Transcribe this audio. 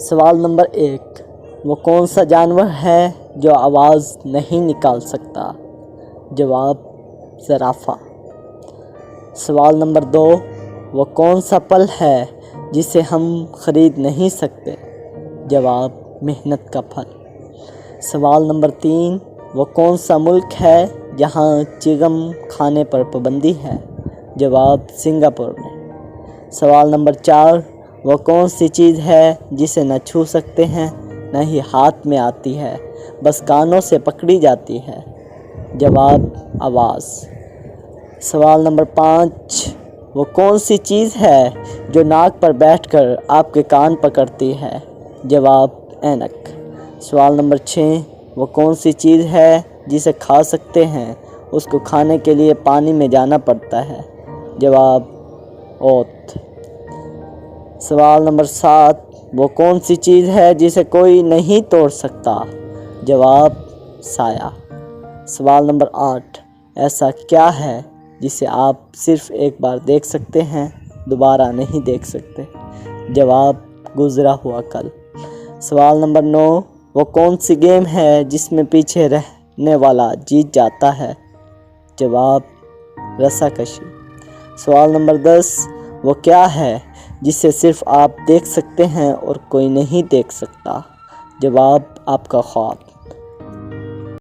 سوال نمبر 1، وہ کون سا جانور ہے جو آواز نہیں نکال سکتا؟ جواب زرافہ۔ سوال نمبر 2، وہ کون سا پھل ہے جسے ہم خرید نہیں سکتے؟ جواب محنت کا پھل۔ سوال نمبر 3، وہ کون سا ملک ہے جہاں چنگم کھانے پر پابندی ہے؟ جواب سنگاپور میں۔ سوال نمبر 4، وہ کون سی چیز ہے جسے نہ چھو سکتے ہیں نہ ہی ہاتھ میں آتی ہے، بس کانوں سے پکڑی جاتی ہے؟ جواب آواز۔ سوال نمبر 5، وہ کون سی چیز ہے جو ناک پر بیٹھ کر آپ کے کان پکڑتی ہے؟ جواب اینک۔ سوال نمبر 6، وہ کون سی چیز ہے جسے کھا سکتے ہیں، اس کو کھانے کے لیے پانی میں جانا پڑتا ہے؟ جواب اوت۔ سوال نمبر 7، وہ کون سی چیز ہے جسے کوئی نہیں توڑ سکتا؟ جواب سایہ۔ سوال نمبر 8، ایسا کیا ہے جسے آپ صرف ایک بار دیکھ سکتے ہیں، دوبارہ نہیں دیکھ سکتے؟ جواب گزرا ہوا کل۔ سوال نمبر 9، وہ کون سی گیم ہے جس میں پیچھے رہنے والا جیت جاتا ہے؟ جواب رسا کشی۔ سوال نمبر 10، وہ کیا ہے جسے صرف آپ دیکھ سکتے ہیں اور کوئی نہیں دیکھ سکتا؟ جواب آپ کا خواب۔